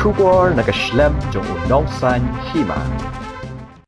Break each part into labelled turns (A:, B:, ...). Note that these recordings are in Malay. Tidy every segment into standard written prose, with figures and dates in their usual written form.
A: Bersyukur nakaslem jong unongsan hima.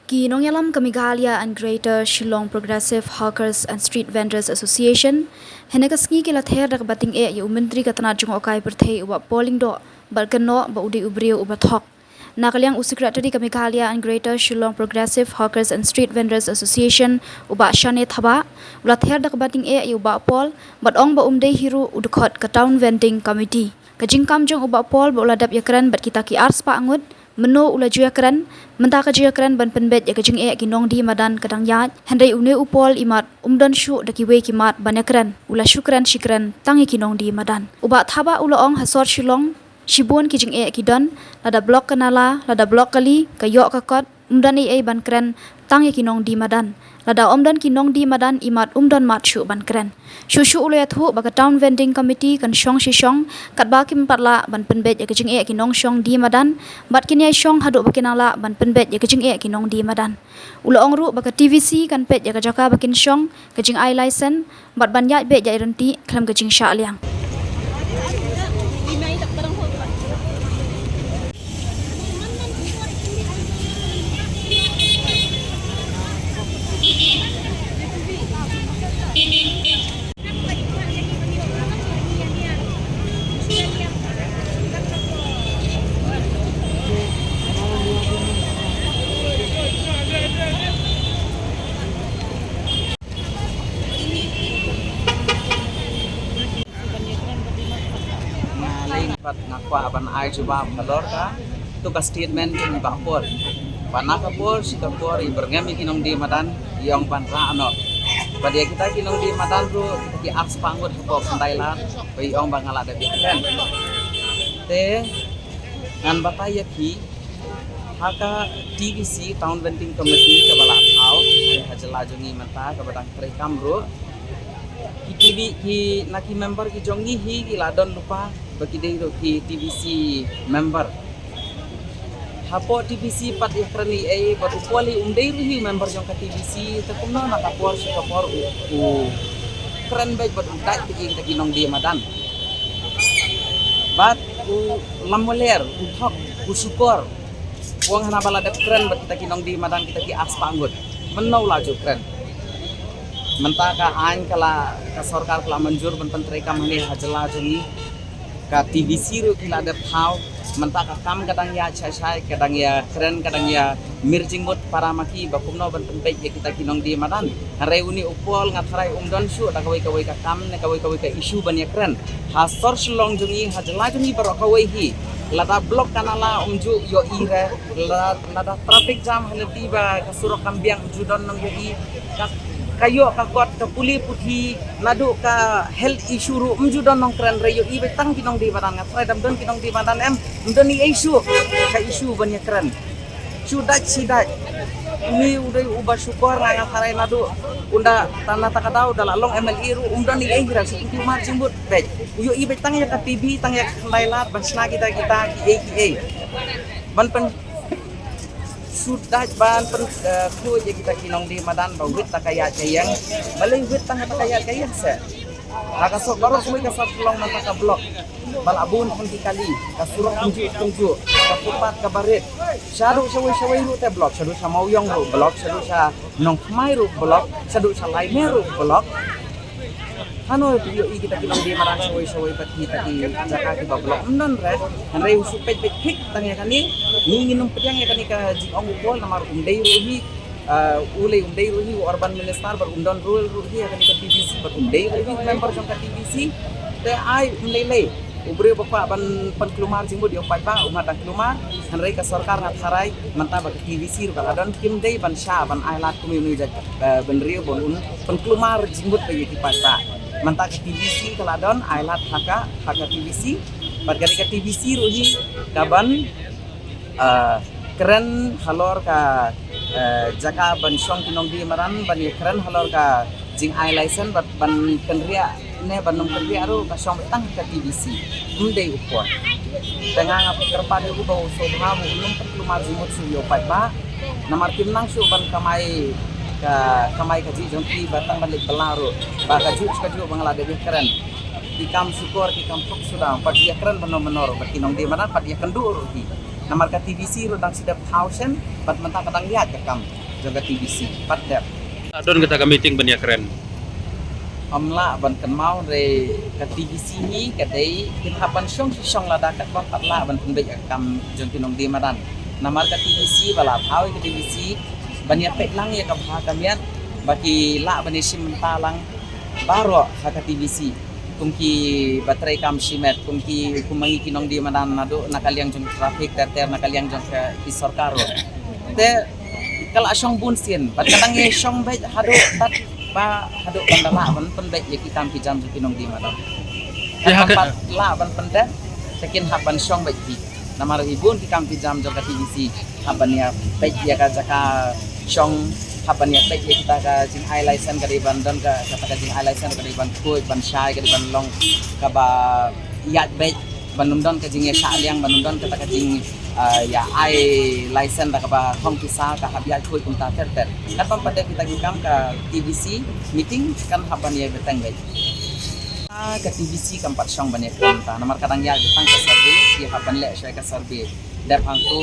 B: Ki Nongyalam Kamigalia and Greater Shillong Progressive Hawkers and Street Vendors Association henekasngi kila ther dak bating yu menteri katana jong okai perthei uba polling do barkano ba udi ubrio uba thok nakaliang secretary Kamigalia and Greater Shillong Progressive Hawkers and Street Vendors Association uba shane thaba ula ther dak bating yu ba pol bat ong ba umdei hiru udkhot ka town vending committee kajing kam jong uba pol ba uladap yakran bat kita ki ars pa angut meno ula juyakran mentaka juyakran ban penbet ya kajing ginong di madan kadang yat hendai une upol imat umdan shu daki we kimat banakran ula shukran shikran tangi kinong di madan uba thaba ula ong hasor shilong shibun kijing kidan lada blok kanala lada blok kali kayok kakot umdan ban kran tangi kinong di madan lada omdan kinong di madan imat umdan mat shu ban kran shushu ula yathu baka town vending committee kan shong shishong kat bakim patla ban penbet ya kajing kinong shong di madan bat kinyai shong hadu bakinala ban penbet ya kajing kinong di madan ula ongru baka TVC kan pet ya kajaka bakin shong kajing I license bat ban ya bet ya irenti klam kajing sha liang
C: nakwa ban ai juba balor ka tu ka statement ni bakpor panaka por sikapor i berngami kinong di madan yang ban ra anot pada kita kinong di madan ru kita ki aks pangut ko Thailand bai ong bangala da biken te ngan bataya ki haka TVC town vending committee ka bala thau hajala jongi mata ka badang prekam ru ki TV ki naki member ki jongi hi ki ladon lupa bagi dia ki TVC member hapo TVC pat ikrani bat upoli umdei ruhi member jong ka TVC takumna nakapor sikapor u keren baik bat udat ki kinong dia madan bat u lamoler u thok u syukur wong hana bala dat keren bat kita kinong dia madan kita ki aks panggut menau laju keren mentaka ain kala ka sarkar kala manjur ban penteri kam hani hajala jongi ka TVC ru kila ada thau mentaka kam kadang ya chai kadang ya keren kadang ya mirjingot para maki bakumno ban penpek ya kita kinong di madan hare uni upol ngatrai umdon shu da kawai ka kam ne kawai ka isu ban ya keren hasor shlong jungi hajala jungi barokawai hi lada blok kanala umju yo ire lada traffic jam halati ba kasurok kambiang judon nang yo i kayo kakot ka puli puthi nadu ka health issue ru umju don nong kran rayo i betang kinong di badan ngat dam don kinong di badan don ni issue ka issue banyak kran sudah sidat mi udai uba syukur nga harai nadu unda tanah takadau dalalong MLI ru don ni gira su inti mar jimbut bet uyo i betang ya ka TV tang ya lailat basna kita ki AKA ban pen sudah ban kru je kita kinong di madan ba wit takaya kayang balai wit tang takaya kayang se aka sok baru semua ka sok long na ka blok bal abun pun kali ka surok tunju ka pupat ka barit shadow shawai ru te blok shadow sa mauyong ru blok shadow sa nong khmai ru blok shadow sa laime ru blok ano yo kita kinong di madan shawai pat kita ki jaka ki ba blok non red andre usupet pet hik tang ya kani ninginong pedyang ya kani ka jingong upol namar umdei ruhi umdei ruhi urban minister bar umdon rural ruhi ya kani ka TVC bar umdei ruhi member jong ka TVC te ai umlei ubre bapa ban penkelumar jingbo di opat ba umat dan kelumar hanrei ka sarkar ngat harai manta ba TVC ru ka adon kim dei ban sha ban ailat kumuni jak ban rio bon penkelumar jingbo ba yiti pata manta ka TVC kaladon ailat haka TVC bar ka TVC ruhi kaban keren halor ka jaka ban shong kinong di maran ban keren halor ka jing I license ban kenria ne ban nong kenria ru ka shong tang ka TVC umdei upon tengah ngap kerpa de ubo so ha mu nong perlumar jimut su yo pat ba namar kim nang su ban kamai ka ji jong ki batang balik belaru ba ka ju bangla de keren ikam syukur ikam tok sudah pat dia keren benar-benar bat kinong di mana pat dia kendur hi namar ka TVC ro dang sidap thousand pat mentang kadang lihat ka kam jaga TVC pat dep
D: Don kita ke meeting bania keren.
C: amla ban kan mau re ka TVC ni ka dei kin hapan syong lada kat ban pat la ban pun be kam jong kinong di madan namar ka TVC bala thau ka TVC bania pek lang ya ka bha kamian baki la bani sim talang baro ka TVC kungki baterai kam simet kungki kumangi kinong di madan nado nakaliang jong traffic ter nakaliang jong ka isarkaro te kala syong bunsin bat kadang ye syong be hado tat ba hado bandala ban pendek ye kitam ki jam kinong di madan pat la ban pendek sekin haban syong be di namar ibun ki kam ki jam jong ka TVC haban ya be ya ka jaka syong haban ya be ye kita ka jing ai license ka di bandon ka kata ka jing ai license ka di ban kuy ban syai ka di ban long ka ba yat be banundon ka jing ya syaliang banundon kata ka jing ya ai license da ka ba hong kisa ka habiat kuy kum ta ter kan pam pada kita gikam ka TVC meeting kan haban ya beteng be ka TVC kam pat syong ban ya kanta namar kadang ya betang ka survey ya haban le syai ka survey dap hang tu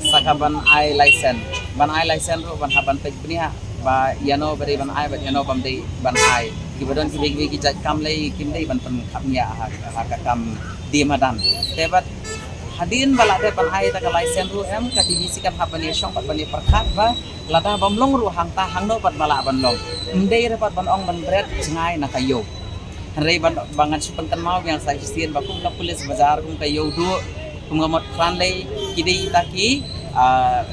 C: sakaban ai license ro ban haban pek bnia ba yano bari ban ai ba yano bam dei ban ai kibadon kibig jat kam lei kim dei ban pen kapnya ha ka kam di madan tebat hadin bala de ban ai ta ka license ro em ka TVC kan haban ya syong pat ban ya perkat ba lada bam long ro hang ta hang no pat bala ban long ndei re pat ban ong ban bret jingai na kayo rei ban bangan supen kan mau yang sai sien ba kum ka pulis bazar kum kayo du kum ngamot klan lei kidei taki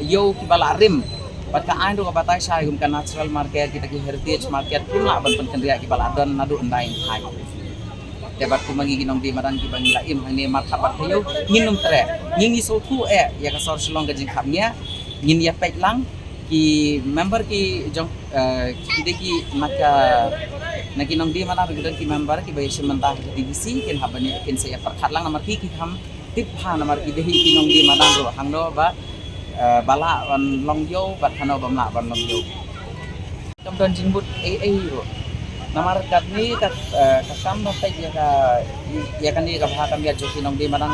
C: yo ki bala rim pat ka ando ka batai sai kum ka natural market kita ki heritage market kum la ban pen kendria ki bala don nadu ndai hai debat ku mangi ginong di madan ki bangila im hang ne marhabat kayo nginum tre ngingi so tu ya ka sor silong ka jing khamnya ngin ya pek lang ki member ki jong ki ki maka nakinong di mana begitu ki member ki bayi sementah ki TVC kin habani kin saya perkat lang namar ki ham tip ha namar ki dehi kinong di mana ro hang no ba bala ban long yo bat hano bam la ban long yo kam don jingbut ro namar kat ni kat kam no tai ya kan ni ka bha kam ya jo kinong di mana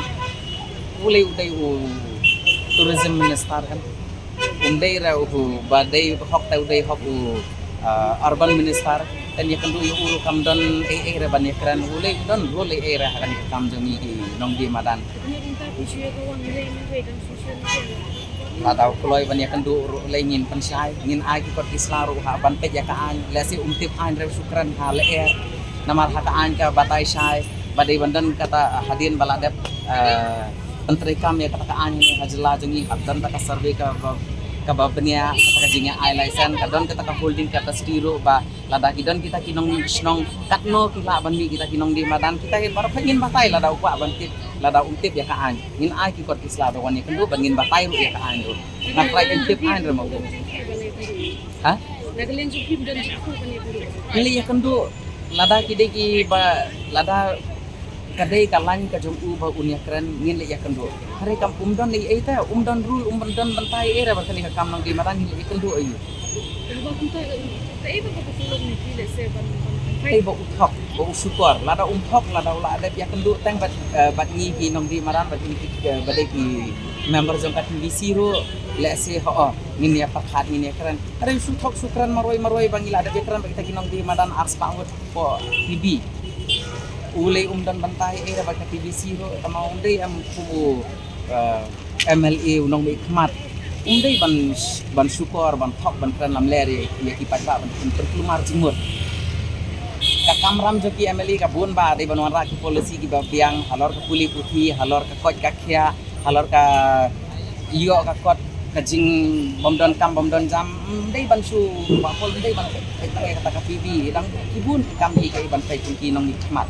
C: ulei udai tourism minister kan undai ra badai hok ta udai hok urban minister dan ya kendu yu uru kam don ra ban ya kran ulei don role ra kan kam jami ki nong di madan ladau kloi ban ya kendu le ngin pensai ngin ai ki kot islaru ha ban pe ya ka an lesi umtip an re sukran ha le namar ha ka an ka batai sai badai bandan kata hadin baladep menteri kami kata ka an ni hajla jongi abdan ta ka survey ka kababnya ka jinga ai license kadon kita ka holding kata stiro ba lada kidon kita kinong snong katno kila ban mi kita kinong di madan kita hin bar ngin batai lada ukwa ban tip lada umtip ya ka an ngin ai ki kot isla do wani kendu ban ngin batai ru ya ka an do na try umtip an re mo ha
E: nagalen jupim dan jukku kan itu
C: ili ya kendu lada kide ki ba lada kadai kalan ka jom u ba unya keren ngin le ya kendu hare kam umdon le eta umdon rule umdon bantai era ban ka kam nang di madan ni kendu ayu
E: kalau kita tak iba ka tulong ni pile se ban
C: tay bo uthok bo syukur lada umthok lada ula ada ya kendu tang bat ni ki nong di maran bat ni badai ki member jong ka TVC ro le se ho ngin ya pakhat ngin ya keren hare syuthok syukran maroi bangila ada ya keren ba kita ki nong di madan ars pangut po TV ulei dan bantai era baka TVC ro tama undai am ku MLA unong mai khmat undai ban syukur ban thok ban kran lam leri ya ki pat ba ban terkelumar jimur ka kamram jo ki MLA ka bun ba dei ban wan ra ki policy ki ba biang halor ka puli puthi halor ka koj ka khia halor ka iyo ka kot ka jing bomdon kam bomdon jam dei ban su ba pol dei ban kata ka PB dang kibun kam ki ban kai ki nong ni khmat